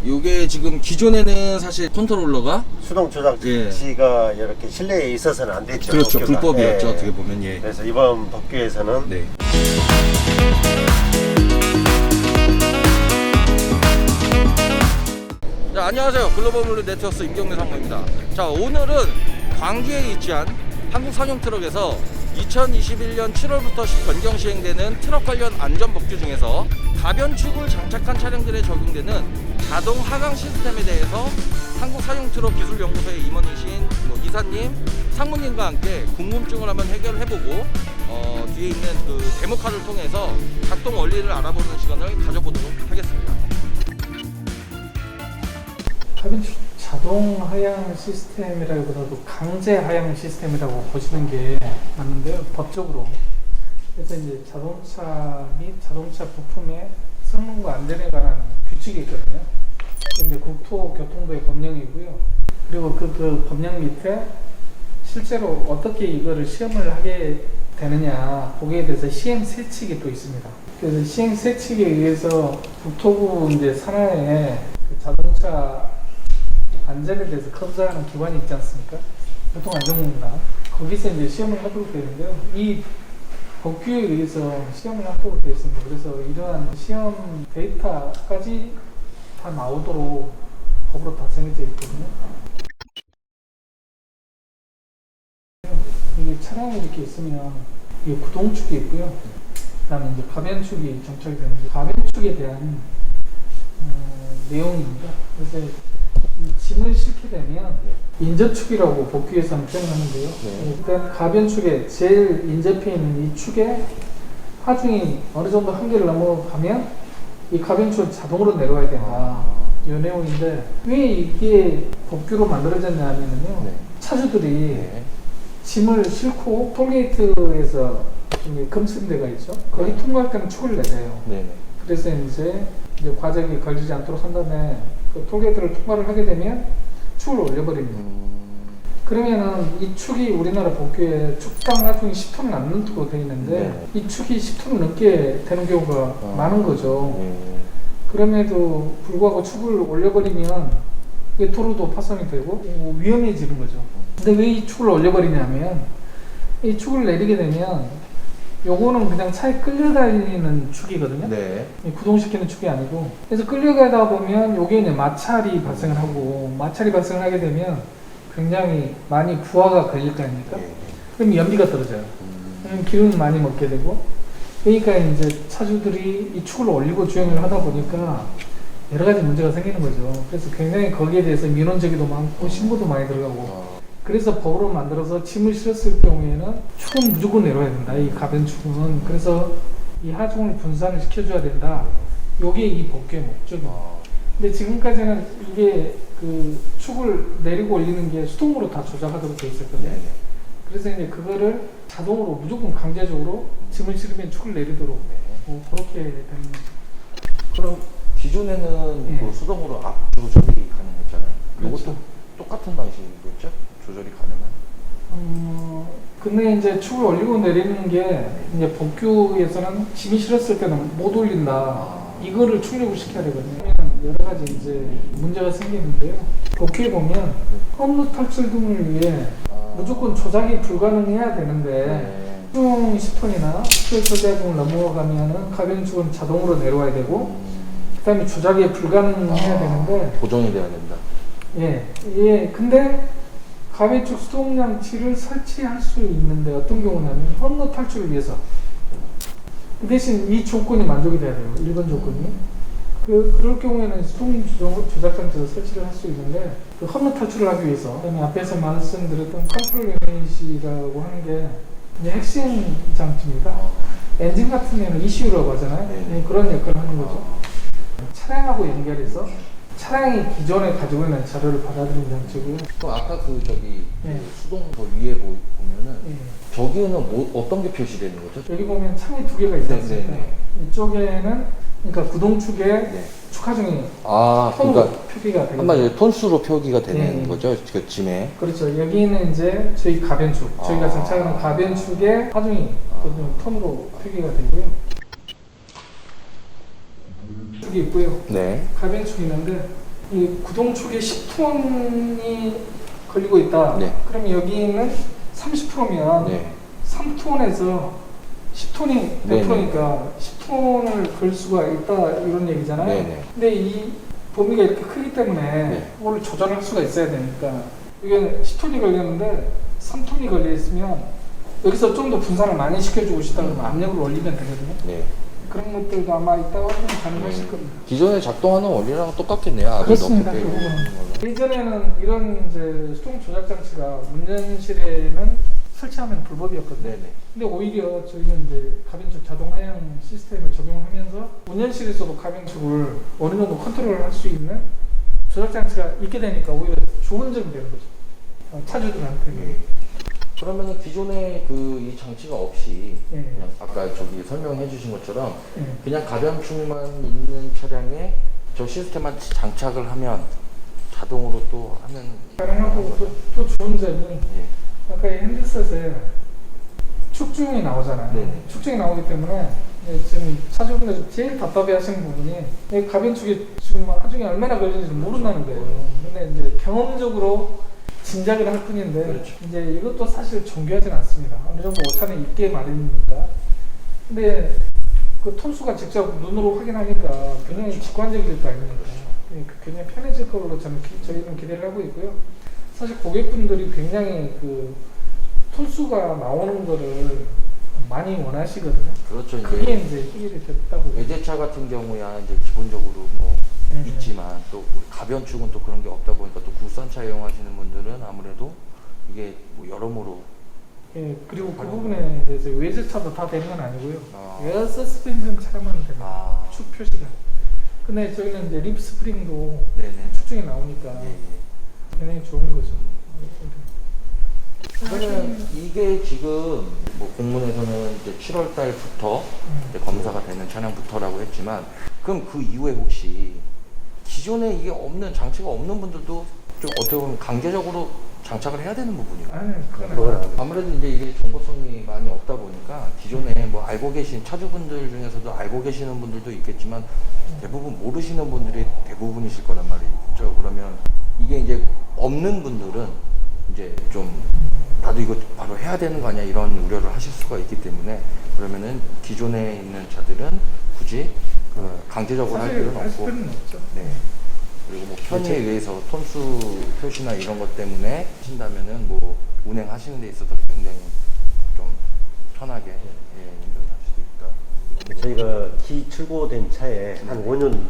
요게 지금 기존에는 사실 컨트롤러가 수동 조작지가 이렇게 실내에 있어서는 안 됐죠. 그렇죠. 법규가. 불법이었죠. 어떻게 보면 예. 그래서 이번 법규에서는 네. 자, 안녕하세요. 글로벌 블루 네트워크 임경래 상무입니다. 자, 오늘은 광주에 위치한 한국 상용 트럭에서 2021년 7월부터 변경 시행되는 트럭 관련 안전 법규 중에서 가변축을 장착한 차량들에 적용되는 자동 하강 시스템에 대해서 한국 상용 트럭 기술연구소의 임원이신 이사님, 상무님과 함께 궁금증을 한번 해결해보고 뒤에 있는 그 데모카를 통해서 작동 원리를 알아보는 시간을 가져보도록 하겠습니다. 가변축 자동 하향 시스템이라기보다도 강제 하향 시스템이라고 보시는 게 맞는데요, 법적으로. 그래서 이제 자동차 및 자동차 부품의 성능과 안전에 관한 규칙이 있거든요. 이제 국토교통부의 법령이고요. 그리고 그 법령 밑에 실제로 어떻게 이거를 시험을 하게 되느냐 거기에 대해서 시행 세칙이 또 있습니다. 그래서 시행 세칙에 의해서 국토부 이제 산하에 그 자동차 안전에 대해서 검사하는 기관이 있지 않습니까? 교통안전공단. 거기서 이제 시험을 하도록 되는데요. 이 법규에 의해서 시험을 하도록 되어 있습니다. 그래서 이러한 시험 데이터까지 다 나오도록 법으로 다 정해져 있거든요. 이게 차량이 이렇게 있으면 이게 구동축이 있고요. 그 다음에 이제 가변축이 정착이 되는데 가변축에 대한 내용입니다. 그래서 이 짐을 싣게 되면 인접축이라고 법규에서는 표현하는데요. 일단 가변축에 제일 인접해 있는 이 축에 하중이 어느 정도 한계를 넘어가면 이 가변축은 자동으로 내려와야 된다. 이 내용인데 왜 이게 법규로 만들어졌냐 하면요. 차주들이 짐을 싣고 톨게이트에서 금스린 데가 있죠. 거기 통과할 때는 축을 내세요. 그래서 이제 과적이 걸리지 않도록 한 다음에 그 톨게이트를 통과를 하게 되면 축을 올려버립니다. 그러면은 이 축이 우리나라 법규에 축당 하중이 10톤을 넘는 되어 있는데 이 축이 10톤을 넘게 되는 경우가 많은 거죠. 그럼에도 불구하고 축을 올려버리면 이게 도로도 파손이 되고 위험해지는 거죠. 근데 왜 이 축을 올려버리냐면 이 축을 내리게 되면 요거는 그냥 차에 끌려다니는 축이거든요. 구동시키는 축이 아니고. 그래서 끌려가다 보면 요게 이제 마찰이 발생을 하고, 마찰이 발생을 하게 되면 굉장히 많이 부하가 걸릴 거 아닙니까? 그럼 연비가 떨어져요. 그럼 기름을 많이 먹게 되고. 그러니까 이제 차주들이 이 축을 올리고 주행을 하다 보니까 여러 가지 문제가 생기는 거죠. 그래서 굉장히 거기에 대해서 민원제기도 많고 신고도 많이 들어가고. 그래서 법으로 만들어서 짐을 실었을 경우에는 축은 무조건 내려야 된다. 이 가변축은. 그래서 이 하중을 분산을 시켜줘야 된다. 요게 이 법규의 목적입니다. 근데 지금까지는 이게 그 축을 내리고 올리는 게 수동으로 다 조작하도록 되어 있었거든요. 그래서 이제 그거를 자동으로 무조건 강제적으로 짐을 실으면 축을 내리도록 그렇게 되는 거죠. 그럼 기존에는 그 수동으로 앞 조절이 가능했잖아요. 이것도 똑같은 방식이겠죠? 조절이 가능한? 근데 이제 축을 올리고 내리는 게 이제 법규에서는 짐이 실었을 때는 못 올린다. 이거를 출력을 시켜야 되거든요. 여러 가지 이제 문제가 생기는데요. 법규에 보면 업무 탈출 등을 위해 무조건 조작이 불가능해야 되는데 수중 10톤이나 수출 소재등을 넘어가면은 가변축은 자동으로 내려와야 되고 그 다음에 조작이 불가능해야 되는데 고정이 돼야 된다. 근데 가변축 수동장치를 설치할 수 있는데 어떤 경우냐면 헌로 탈출을 위해서 그 대신 이 조건이 만족이 돼야 돼요. 1번 조건이. 그럴 경우에는 수동 조작장치를 설치를 할 수 있는데 그 헌로 탈출을 하기 위해서 그다음에 앞에서 말씀드렸던 컨트롤 유닛이라고 하는 게 이제 핵심 장치입니다. 엔진 같은 경우는 ECU라고 하잖아요. 그런 역할을 하는 거죠. 차량하고 연결해서 차량이 기존에 가지고 있는 자료를 받아들이는 장치고요. 그럼 아까 그 수동 저 위에 보면은 저기에는 어떤 게 표시되는 거죠? 여기 보면 창이 두 개가 있지 않습니까? 이쪽에는 그러니까 구동축에 축하중이 톤으로 그러니까 표기가 되겠죠. 한마디로 톤수로 표기가 되는 거죠, 그 짐에. 그렇죠. 여기는 이제 저희 가변축, 저희가 장착하는 가변축에 하중이 톤으로 표기가 되고요. 축이 있고요. 가변축이 있는데 이 구동축에 10톤이 걸리고 있다. 네. 그럼 여기는 30%면 네. 3톤에서 10톤이 네네. 100%니까 10톤을 걸 수가 있다 이런 얘기잖아요. 네네. 근데 이 범위가 이렇게 크기 때문에 네. 그걸 조절할 수가 있어야 되니까 이게 10톤이 걸렸는데 3톤이 걸려 있으면 여기서 좀 더 분산을 많이 시켜주고 싶다 그러면 압력을 올리면 되거든요. 네. 그런 것들도 아마 이따가 확인 가능하실 겁니다. 기존에 작동하는 원리랑 똑같겠네요. 압을 그렇습니다. 넣고 그 빼고. 부분은. 예전에는 이런 이제 수동 조작 장치가 운전실에는 설치하면 불법이었거든요. 네네. 근데 오히려 저희는 이제 가변축 자동 하향 시스템을 적용하면서 운전실에서도 가변축을 어느 정도 컨트롤할 수 있는 조작 장치가 있게 되니까 오히려 좋은 점이 되는 거죠. 차주들한테. 네. 그러면은 기존에 그 이 장치가 없이 예. 그냥 아까 저기 설명해 주신 것처럼 예. 그냥 가변축만 있는 차량에 저 시스템만 장착을 하면 자동으로 또 하면 가능하고 또 좋은 점이 예. 아까 이 핸드셋에 축중이 나오잖아요. 네네. 축중이 나오기 때문에 지금 차주분들 제일 답답해 하시는 부분이 이 가변축이 지금 하중에 얼마나 걸리는지 모른다는 거예요. 근데 이제 경험적으로 짐작을 할 뿐인데 그렇죠. 이제 이것도 사실 정교하지는 않습니다. 어느 정도 오차는 있게 마련이니까. 근데 그 톤수가 직접 눈으로 확인하니까 굉장히 직관적일 거 아닙니까? 그러니까 굉장히 편해질 걸로 저희는 기대를 하고 있고요. 사실 고객분들이 굉장히 그 톤수가 나오는 거를 많이 원하시거든요. 그렇죠. 그게 이제 이제 해결이 됐다고. 외제차 같은 경우야 이제 기본적으로 뭐 네. 있지만 또 우리 가변축은 또 그런 게 없다 보니까 또 국산차 이용하시는 분들은 아무래도 이게 뭐 여러모로 예, 그리고 그 부분에 대해서 외제차도 다 되는 건 아니고요. 아. 에어 서스펜션 차량만 됩니다. 아 축 표시가. 근데 저희는 이제 립 스프링도 네네. 축중이 나오니까 예, 예. 굉장히 좋은 거죠. 그러면 이게 지금 뭐 공문에서는 이제 7월 달부터 이제 검사가 되는 차량부터라고 했지만 그럼 그 이후에 혹시 기존에 이게 없는 장치가 없는 분들도 좀 어떻게 보면 강제적으로 장착을 해야 되는 부분이에요. 아니, 그건 그건 아니에요. 아무래도 이제 이게 정보성이 많이 없다 보니까 기존에 뭐 알고 계신 차주분들 중에서도 알고 계시는 분들도 있겠지만 대부분 모르시는 분들이 대부분이실 거란 말이죠. 그러면 이게 이제 없는 분들은 이제 좀 나도 이거 바로 해야 되는 거 아니야 이런 우려를 하실 수가 있기 때문에 그러면은 기존에 있는 차들은 굳이 강제적으로 할 사실 필요는 할 없고 필요는 없죠. 네. 그리고 뭐 편의에 의해서 톤수 표시나 이런 것 때문에 하신다면은 뭐 운행하시는 데 있어서 굉장히 좀 편하게 운전할 수도 있다. 저희가 기출고된 차에 한 5년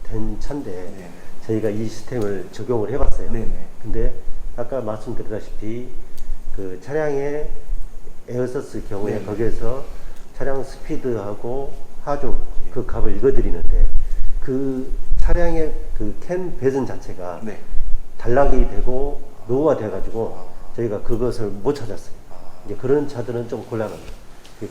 된 차인데 네. 저희가 이 시스템을 적용을 해봤어요. 네네. 근데 아까 말씀드렸다시피 그 차량의 에어서스 경우에 네네. 거기에서 차량 스피드하고 하중 그 값을 읽어드리는데 그 차량의 그 캠 배선 자체가 네. 단락이 되고 노후화 돼가지고 아. 저희가 그것을 못 찾았어요. 아. 이제 그런 차들은 좀 곤란합니다.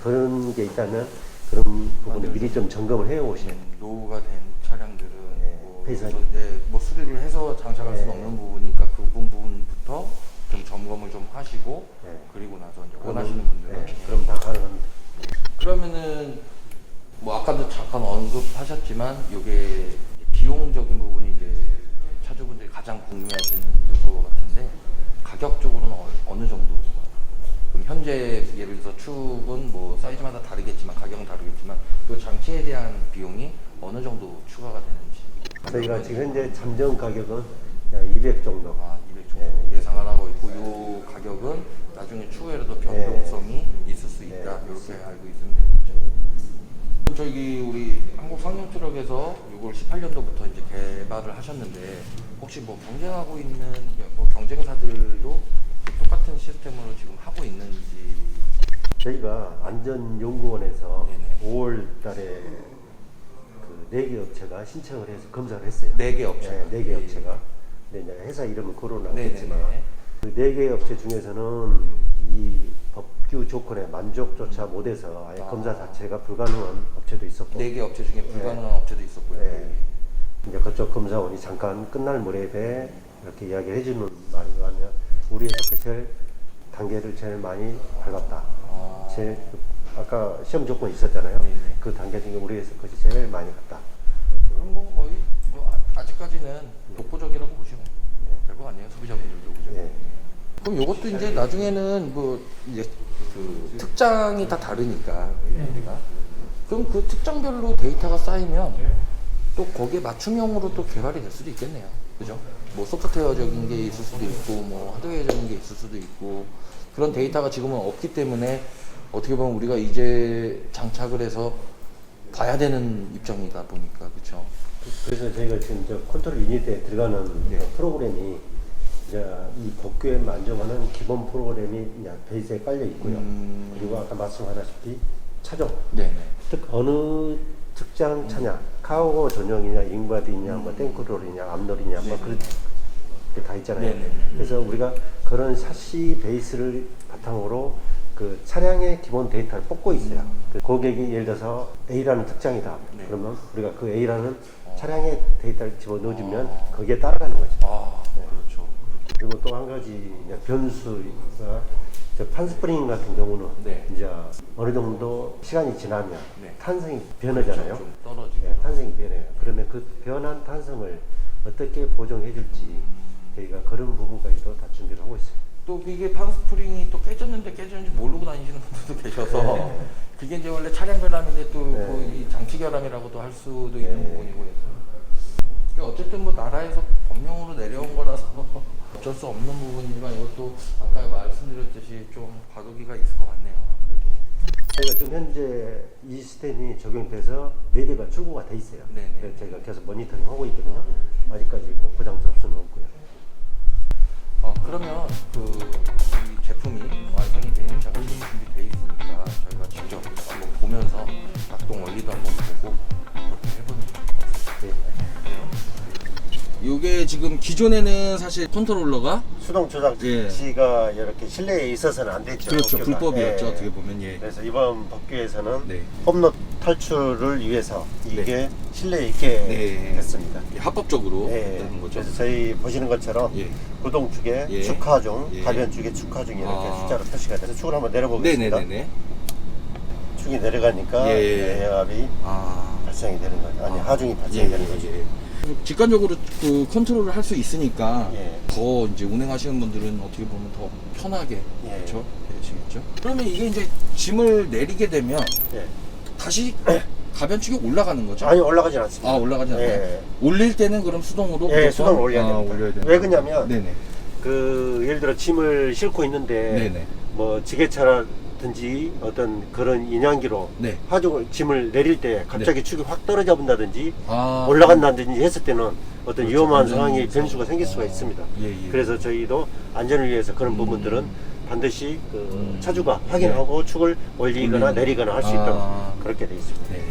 그런 게 있다면 그런 부분을 맞아요. 미리 좀 점검을 해 오시는. 노후가 된 차량들은 네, 뭐, 회사- 여기서 이제 뭐 수리를 해서 장착할 네. 수는 없는 부분이니까 그 부분부터 좀 점검을 좀 하시고 네. 그리고 나서 이제 그럼- 원하시는 분들은 네, 그럼 다 가능합니다. 그러면은 뭐 아까도 잠깐 언급하셨지만 이게 비용적인 부분이 이제 차주분들이 가장 궁금해하시는 요소 같은데 가격적으로는 어느 정도? 그럼 현재 예를 들어서 축은 뭐 사이즈마다 다르겠지만 가격은 다르겠지만 이 장치에 대한 비용이 어느 정도 추가가 되는지 저희가 지금 현재 잠정 가격은 약 200 정도. 200 정도 예상을 하고 있고 이 가격은 나중에 추후에라도 변동성이 있을 수 있다 네, 이렇게 알고 있으면 되겠죠. 저기 우리 한국 상용트럭에서 이걸 18년도부터 이제 개발을 하셨는데 혹시 뭐 경쟁하고 있는 뭐 경쟁사들도 똑같은 시스템으로 지금 하고 있는지. 저희가 안전연구원에서 네네. 5월 달에 그 4개 업체가 신청을 해서 검사를 했어요. 4개 업체가? 네, 4개 업체가. 근데 이제 회사 이름은 거론은 네네네. 않겠지만 그 4개 업체 중에서는 이 법규 조건에 만족조차 못해서 아예 검사 자체가 불가능한 업체도 있었고 4개 업체 중에 불가능한 업체도 있었고요. 네. 이제 그쪽 검사원이 잠깐 끝날 무렵에 이렇게 이야기를 해주는 말이 뭐냐면 우리 회사가 제일 단계를 제일 많이 밟았다. 아. 제일 아까 시험 조건이 있었잖아요. 네네. 그 단계 중에 우리 회사 것이 제일 많이 갔다. 그럼 뭐 거의 뭐 아직 아직까지는 독보적이라고 보시면 될 것 같네요. 소비자분들도 그죠? 예. 그럼 이것도 이제 나중에는 뭐 이제 그 특장이 다 다르니까 우리가 그럼 그 특장별로 데이터가 쌓이면 또 거기에 맞춤형으로 또 개발이 될 수도 있겠네요. 그죠? 뭐 소프트웨어적인 게 있을 수도 있고 뭐 하드웨어적인 게 있을 수도 있고 그런 데이터가 지금은 없기 때문에 어떻게 보면 우리가 이제 장착을 해서 봐야 되는 입장이다 보니까 그렇죠. 그래서 저희가 지금 저 컨트롤 유닛에 들어가는 프로그램이 이제 이 복귀에 만족하는 기본 프로그램이 이제 베이스에 깔려 있고요. 그리고 아까 말씀하다시피 차종, 네네. 즉 어느 특장 차냐, 카고 전용이냐, 잉바디냐, 뭐 땡크롤이냐, 암롤이냐, 뭐 그렇게 다 있잖아요. 네네. 그래서 우리가 그런 샤시 베이스를 바탕으로 그 차량의 기본 데이터를 뽑고 있어요. 그 고객이 예를 들어서 A라는 특장이다. 네. 그러면 우리가 그 A라는 차량의 데이터를 집어넣어주면 거기에 따라가는 거죠. 아 그렇죠. 그리고 또 한 가지 이제 변수가 저 판스프링 같은 경우는 네. 이제 어느 정도 시간이 지나면 네. 탄성이 변하잖아요. 좀 떨어지고. 예, 탄성이 변해요. 그러면 그 변한 탄성을 어떻게 보정해 줄지 저희가 그런 부분까지도 다 준비를 하고 있습니다. 또 이게 판스프링이 또 깨졌는데 깨졌는지 모르고 다니시는 분들도 계셔서 네. 그게 이제 원래 차량 결함인데 또 네. 그 이 장치 결함이라고도 할 수도 있는 네. 부분이고 해서 어쨌든 뭐 나라에서 법령으로 내려온 거라서 어쩔 수 없는 부분이지만 이것도 아까 말씀드렸듯이 좀 과도기가 있을 것 같네요. 아무래도. 저희가 지금 현재 이 시스템이 적용돼서 4대가 출고가 돼 있어요. 네네. 그래서 저희가 계속 모니터링 하고 있거든요. 아직까지 뭐 고장 접수는 없고요. 그러면 이 제품이 완성이 되는 자 준비되어 있으니까 저희가 직접 한번 보면서 작동 원리도 한번 보고 그렇게 해보는 네. 이게 지금 기존에는 사실 컨트롤러가 수동 조작치가 이렇게 실내에 있어서는 안 됐죠. 그렇죠 법규가. 불법이었죠 예. 어떻게 보면 예. 그래서 이번 법규에서는 네. 홈롯 탈출을 위해서 이게 실내에 있게 네. 됐습니다. 합법적으로 예. 되는 거죠. 그래서 저희 보시는 것처럼 예. 구동 축에 예. 축하 중, 예. 가변 축에 축하 중 이렇게 아. 숫자로 표시가 돼서 축을 한번 내려보겠습니다. 네네네네. 축이 내려가니까 예. 에어압이 발생이 되는 거죠. 아니 하중이 발생이 되는 거죠. 직관적으로 그 컨트롤을 할 수 있으니까 예. 더 이제 운행하시는 분들은 어떻게 보면 더 편하게 예. 그렇죠 되시겠죠. 그러면 이게 이제 짐을 내리게 되면 예. 다시 가변축이 올라가는 거죠? 아니 올라가진 않습니다. 올라가지 않나요? 예. 올릴 때는 그럼 수동으로 예, 무조건? 수동으로 올려야 됩니다. 올려야 되는 왜 그러냐면 네네. 그 예를 들어 짐을 싣고 있는데 네네. 뭐 지게차라든지 어떤 그런 인양기로 네. 하중을 짐을 내릴 때 갑자기 축이 확 떨어져 본다든지 아, 올라간다든지 했을 때는 어떤 그렇죠. 위험한 안전 상황이 상황. 변수가 생길 수가 있습니다. 예. 그래서 저희도 안전을 위해서 그런 부분들은 반드시 그 차주가 네. 확인하고 축을 올리거나 올리는. 내리거나 할 수 있도록 그렇게 돼 있습니다. 네.